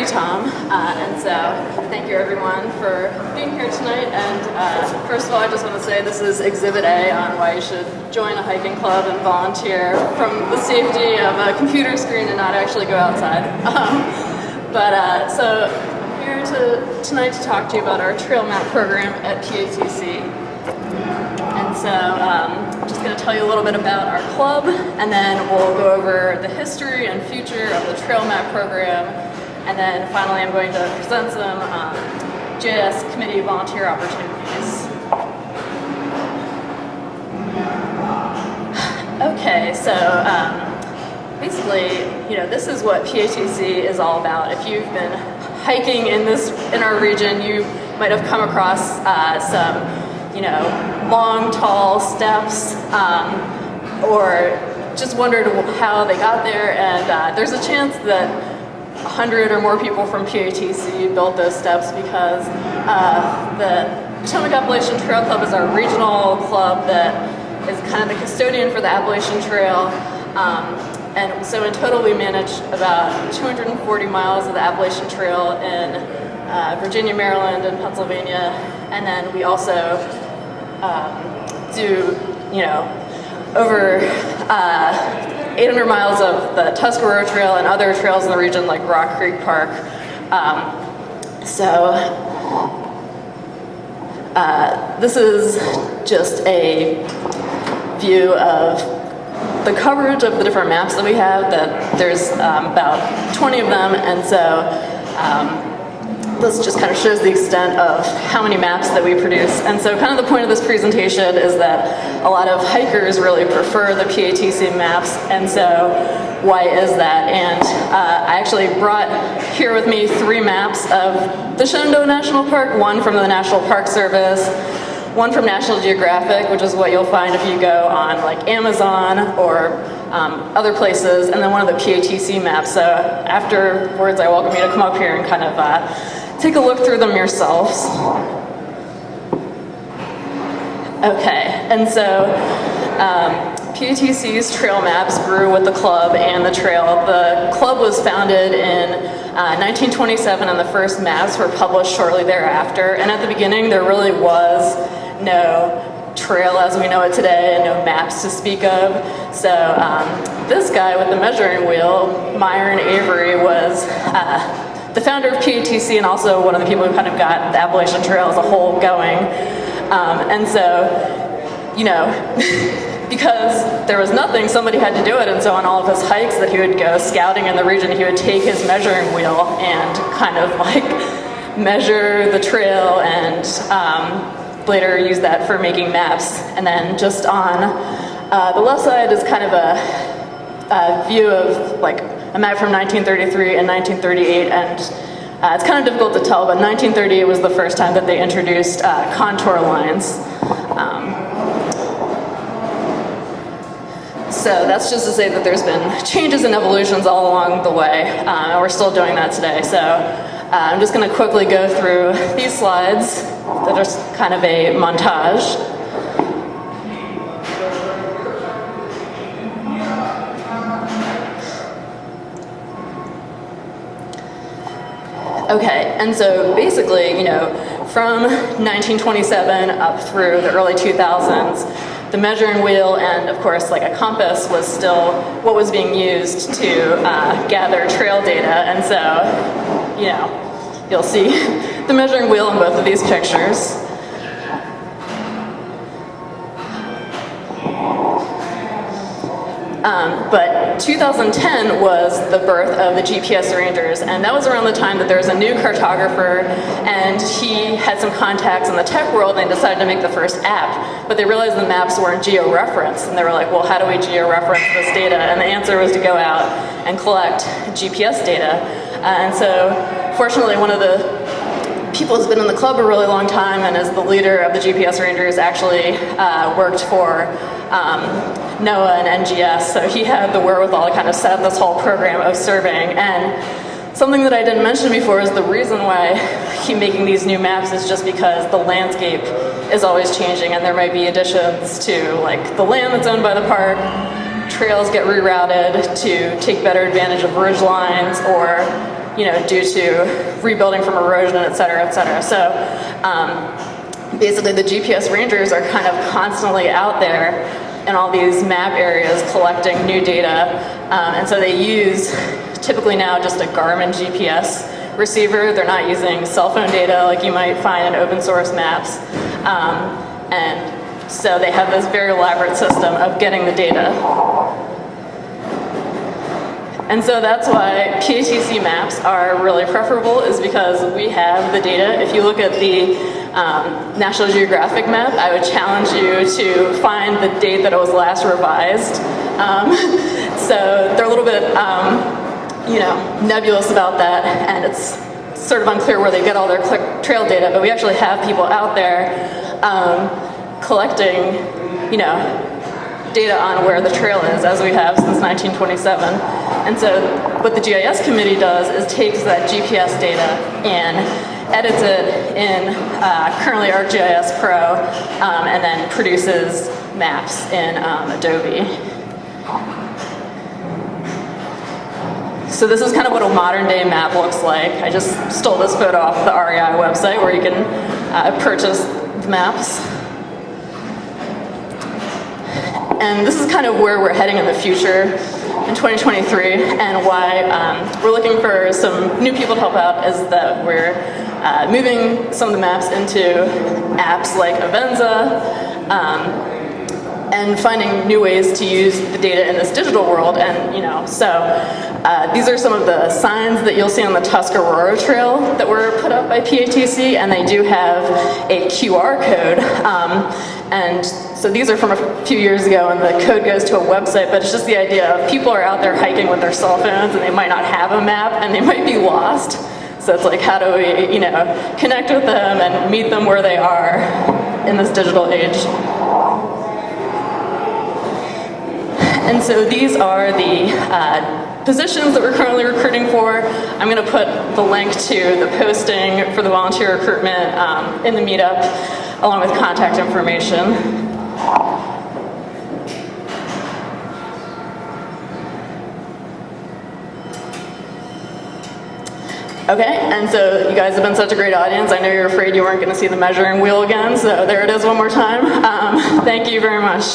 you, Tom. And so thank you, everyone, for being here tonight. And first of all, I just want to say this is Exhibit A on why you should join a hiking club and volunteer from the safety of a computer screen and not actually go outside. So I'm here tonight to talk to you about our trail map program at PATC. And so I'm just going to tell you a little bit about our club, and then we'll go over the history and future of the trail map program, and then finally I'm going to present some GIS Committee volunteer opportunities. Okay, so basically, this is what PATC is all about. If you've been hiking in our region, you might have come across some long, tall steps, or just wondered how they got there, and there's a chance that 100 or more people from PATC built those steps because the Potomac Appalachian Trail Club is our regional club that is kind of the custodian for the Appalachian Trail, and so in total we manage about 240 miles of the Appalachian Trail in Virginia, Maryland, and Pennsylvania, and then we also do, over 800 miles of the Tuscarora Trail and other trails in the region like Rock Creek Park. This is just a view of the coverage of the different maps that we have. That there's about 20 of them, and so this just kind of shows the extent of how many maps that we produce. And so kind of the point of this presentation is that a lot of hikers really prefer the PATC maps, and so why is that? And I actually brought here with me 3 maps of the Shenandoah National Park, one from the National Park Service, one from National Geographic, which is what you'll find if you go on like Amazon or other places, and then one of the PATC maps. So afterwards, I welcome you to come up here and kind of take a look through them yourselves. Okay, and so PATC's trail maps grew with the club and the trail. The club was founded in 1927, and the first maps were published shortly thereafter. And at the beginning, there really was no trail as we know it today, and no maps to speak of. So this guy with the measuring wheel, Myron Avery, was the founder of PATC and also one of the people who kind of got the Appalachian Trail as a whole going. And so, because there was nothing, somebody had to do it, and so on all of his hikes that he would go scouting in the region, he would take his measuring wheel and kind of like measure the trail and later use that for making maps. And then just on the left side is kind of a view of like a map from 1933 and 1938, and it's kind of difficult to tell, but 1938 was the first time that they introduced contour lines. So that's just to say that there's been changes and evolutions all along the way, and we're still doing that today. So I'm just going to quickly go through these slides that are just kind of a montage. Okay, and so basically, from 1927 up through the early 2000s, the measuring wheel and, of course, like a compass was still what was being used to gather trail data. And so, you'll see the measuring wheel in both of these pictures. But 2010 was the birth of the GPS Rangers, and that was around the time that there was a new cartographer, and he had some contacts in the tech world, and they decided to make the first app. But they realized the maps weren't geo-referenced, and they were like, well, how do we geo-reference this data? And the answer was to go out and collect GPS data. And so, fortunately, one of the people who's been in the club a really long time and is the leader of the GPS Rangers actually worked for NOAA and NGS, so he had the wherewithal to kind of set up this whole program of surveying. And something that I didn't mention before is the reason why he's making these new maps is just because the landscape is always changing, and there might be additions to like the land that's owned by the park, trails get rerouted to take better advantage of ridge lines, or due to rebuilding from erosion, et cetera, et cetera. So basically the GPS rangers are kind of constantly out there in all these map areas collecting new data. And so they use, typically now, just a Garmin GPS receiver. They're not using cell phone data like you might find in open source maps. And so they have this very elaborate system of getting the data. And so that's why PATC maps are really preferable, is because we have the data. If you look at the National Geographic map, I would challenge you to find the date that it was last revised. So they're a little bit nebulous about that, and it's sort of unclear where they get all their trail data, but we actually have people out there collecting, data on where the trail is, as we have since 1927. And so what the GIS committee does is takes that GPS data and edits it in currently ArcGIS Pro, and then produces maps in Adobe. So this is kind of what a modern day map looks like. I just stole this photo off the REI website where you can purchase the maps. And this is kind of where we're heading in the future in 2023, and why we're looking for some new people to help out is that we're moving some of the maps into apps like Avenza, and finding new ways to use the data in this digital world. And these are some of the signs that you'll see on the Tuscarora Trail that were put up by PATC, and they do have a QR code. And so these are from a few years ago, and the code goes to a website, but it's just the idea of people are out there hiking with their cell phones, and they might not have a map, and they might be lost. So it's like, how do we, connect with them and meet them where they are in this digital age? And so these are the positions that we're currently recruiting for. I'm going to put the link to the posting for the volunteer recruitment in the meetup, along with contact information. Okay, and so you guys have been such a great audience. I know you're afraid you weren't going to see the measuring wheel again, so there it is one more time. Thank you very much.